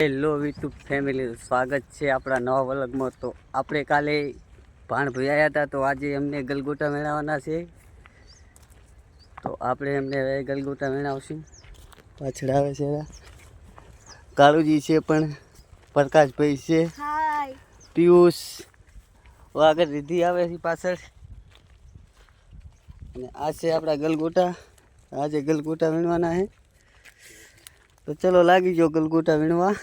Hello YouTube family, સ્વાગત છે આપણા નવા વ્લોગમાં। તો આપણે કાલે ભાણ ભયાયા હતા, તો આજે એમને ગલગોટા મેળવવાના છે। તો આપણે એમને ગલગોટા મેળવશું। પાછળ આવે છે કાળુજી છે, પણ પ્રકાશભાઈ છે, પિયુષ આગળ રીધી આવે છે પાછળ। અને આ છે આપણા ગલગોટા। આજે ગલગોટા વીણવાના છે, તો ચલો લાગી જો ગલગોટા વીણવા।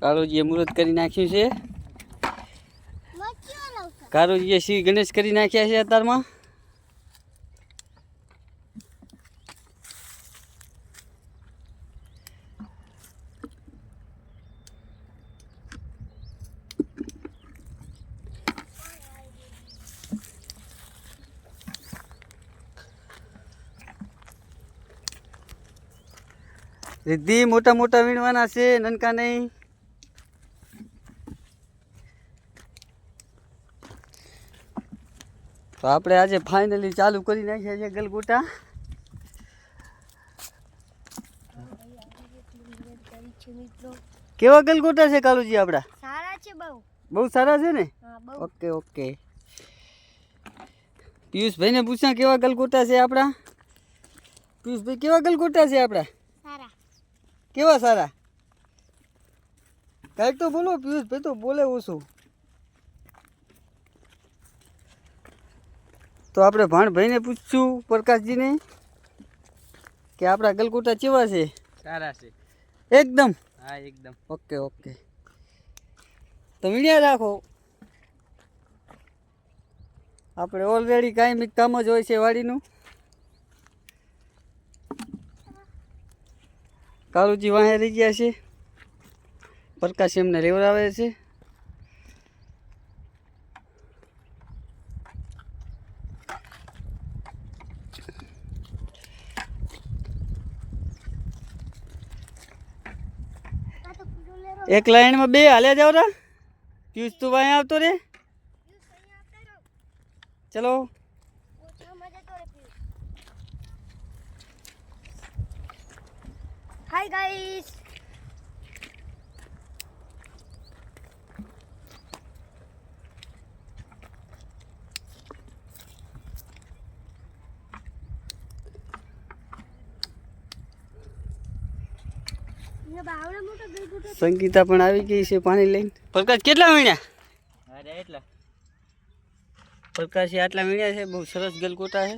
કાળુજીએ મુહૂર્ત કરી નાખ્યું છે। કાળુજીએ શ્રી ગણેશ કરી નાખ્યા છે અત્યારમાં। रिद्धि मोटा मोटा वीणवाना से ननका नहीं। तो आपणे आज फाइनली चालू करी नाख्या छे गलगोटा। केवा गलगोटा छे कालूजी आपड़ा? सारा छे बहु। बहु सारा छे ने? हां बहु। Okay okay. पीयूष भाई ने पूछा केवा गलगोटा छे आपड़ा? पीयूष भाई केवा गलगोटा छे आपड़ा? सारा। केवा सारा? कई तो बोलो पीयूष भाई, तो बोले ओछो। तो आपणे भाण भाई ने पूछू प्रकाश जी ने कि आपड़ा गलगोटा केवा छे? सारा छे एकदम। हाँ एकदम ओके ओके। तो वीडियो राखो। આપણે ઓલરેડી કાયમી કામ જ હોય છે વાડીનું। કાળુજી વાહે રહી ગયા છે, પ્રકાશ એમને લેવડાવે છે। एक लाइन में बे हाल्या जाओ रा। पीयूष तू वहीं आवतो रे। चलो हाय गाइस। संगीता पण આવી ગઈ છે પાણી લઈને। પ્રકાશ કેટલા વીણ્યા? અરે એટલા પ્રકાશે આટલા વીણ્યા છે। બહુ સરસ ગલગોટા છે,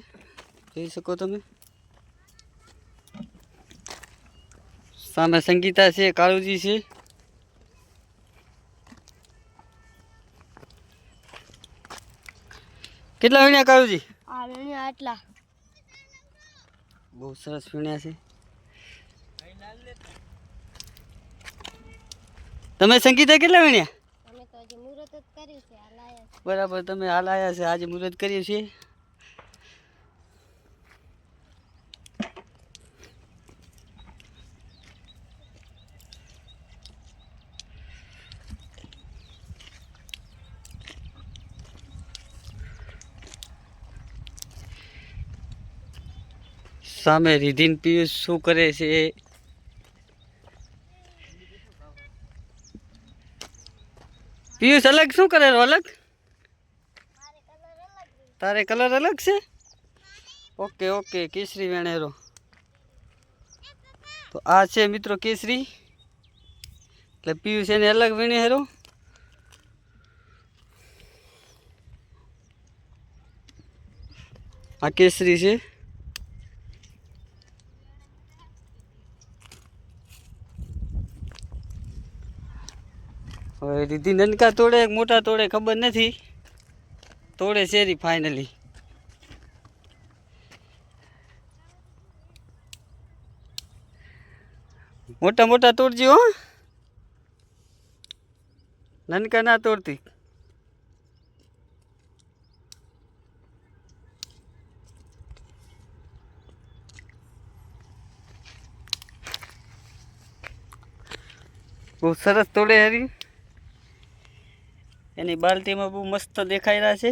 જોઈ શકો તમે। સામે સંગીતા છે, કાળુજી છે। કેટલા વીણ્યા કાળુજી? આ વીણ્યા આટલા। બહુ સરસ વીણ્યા છે। તમે સંગીતા કેટલા વીણ્યા? અમે તો આજે મુહૂર્ત જ કર્યું છે, હાલ આયા છે। બરાબર, તમે હાલ આયા છે, આજે મુહૂર્ત કર્યું છે। સામે રીધિન પિયુષ શું કરે છે? પિયુષ અલગ શું કરે? અલગ તારે કલર અલગ છે? ઓકે ઓકે, કેસરી વેણેરો। તો આ છે મિત્રો કેસરી, એટલે પિયુષ એને અલગ વેણેરો। આ કેસરી છે। હવે રીધિ નનકા તોડે મોટા તોડે ખબર નથી, તોડે શેરી ફાઇનલી। મોટા મોટા તોડજો હો, નનકા ના તોડતી। બહુ સરસ તોડે હરી। એની બાલટીમાં બહુ મસ્ત દેખાઈ રહ્યા છે.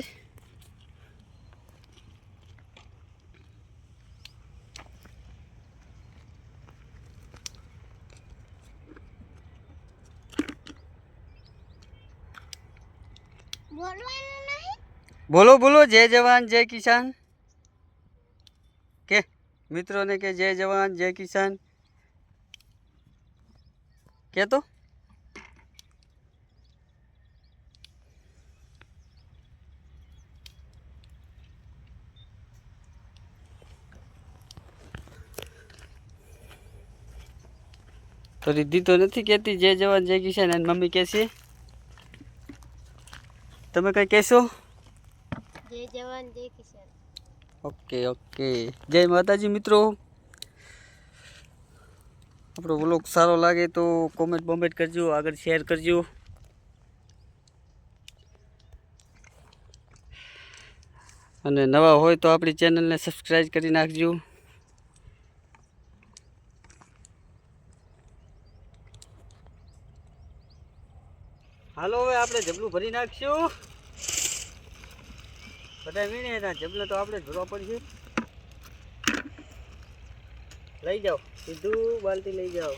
બોલો બોલો, જય જવાન જય કિસાન. કે મિત્રોને કે જય જવાન જય કિસાન કે તો. તો રિદ્ધિ તો નથી કહેતી જય જવાન જય કિસાન, અને મમ્મી કહેશે. તમે કંઈ કહેશો? જય જવાન જય કિસાન. ઓકે ઓકે, જય માતાજી મિત્રો. આપણો વ્લોગ સારો લાગે તો કોમેન્ટ બોમેન્ટ કરજો, આગળ શેર કરજો. અને નવા હોય તો આપણી ચેનલને સબસ્ક્રાઈબ કરી નાખજો. હાલો હવે આપણે જબલું ભરી નાખશું. બધા વીણે જબલા તો આપણે જ ભરવા પડશે. લઈ જાઓ, સીધું બાલટી લઈ જાઓ.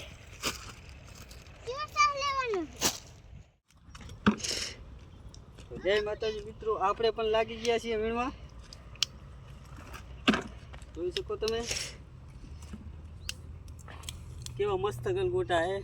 જય માતાજી મિત્રો, આપણે પણ લાગી ગયા છીએ વીણવા. જોઈ શકો તમે કેવા મસ્ત ગલગોટા હે.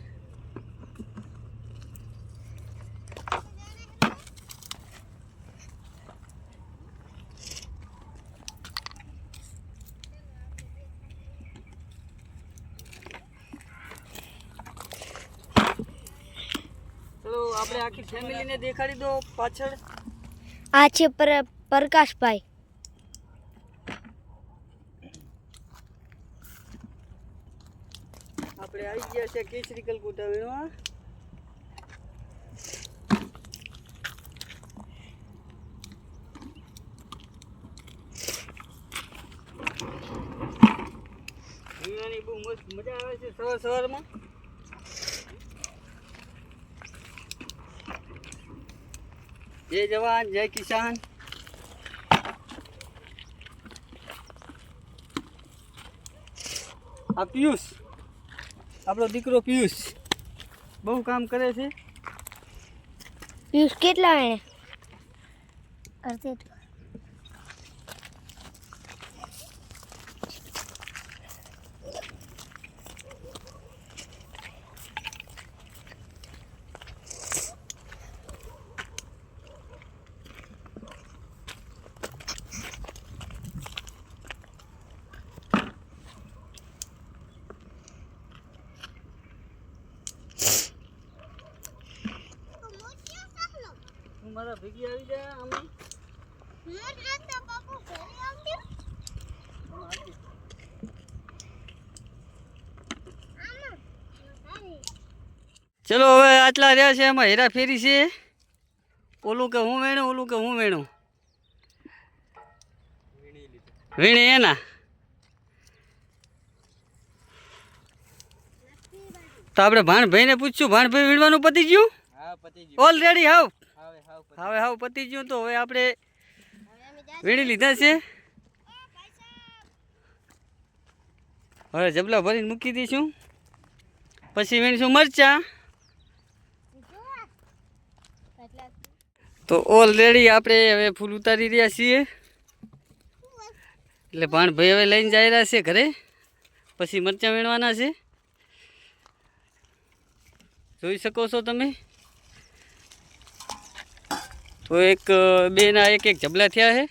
આપણે આખી ફેમિલીને દેખાડી દો પાછળ. આ છે પ્રકાશભાઈ. આપણે આવી ગયા છે કેસરી ગલગોટા વીણવા. વીણવાની બહુ મસ્ત મજા આવે છે સવાર સવારમાં. જય જવાન જય કિસાન. આ પિયુષ, આપણો દીકરો પિયુષ બહુ કામ કરે છે. પિયુષ કેટલા એને અડધે મારા ભેગી આવી જાય અમે. ચલો હવે આટલા રહ્યા છે, એમાં હેરા ફેરી છે. ઓલું કે હું વેણું, ઓલું કે હું વેણું. વીણી એના તો આપણે ભાણભાઈને પૂછશું. ભાણભાઈ વીણવાનું પતી ગયું? ઓલરેડી હાવ હવે હાવ પતી ગયું. તો હવે આપણે વીણી લીધા છે. હવે જબલા ભરીને મૂકી દઈશું, પછી વીણીશું મરચા. તો ઓલરેડી આપણે હવે ફૂલ ઉતારી રહ્યા છીએ. એટલે ભાણભાઈ હવે લઈને જઈ રહ્યા છે ઘરે, પછી મરચાં વીણવાના છે. જોઈ શકો છો તમે. તો બેના એક જબલા થયા છે.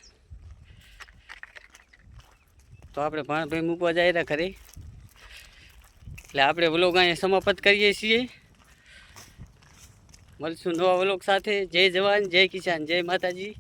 તો આપણે ભાણભાઈ મૂકવા જાય રહ્યા ઘરે. એટલે આપણે વ્લોગ અહીંયા સમાપ્ત કરીએ છીએ. મળશું નવા વ્લોગ સાથે. જય જવાન જય કિસાન, જય માતાજી.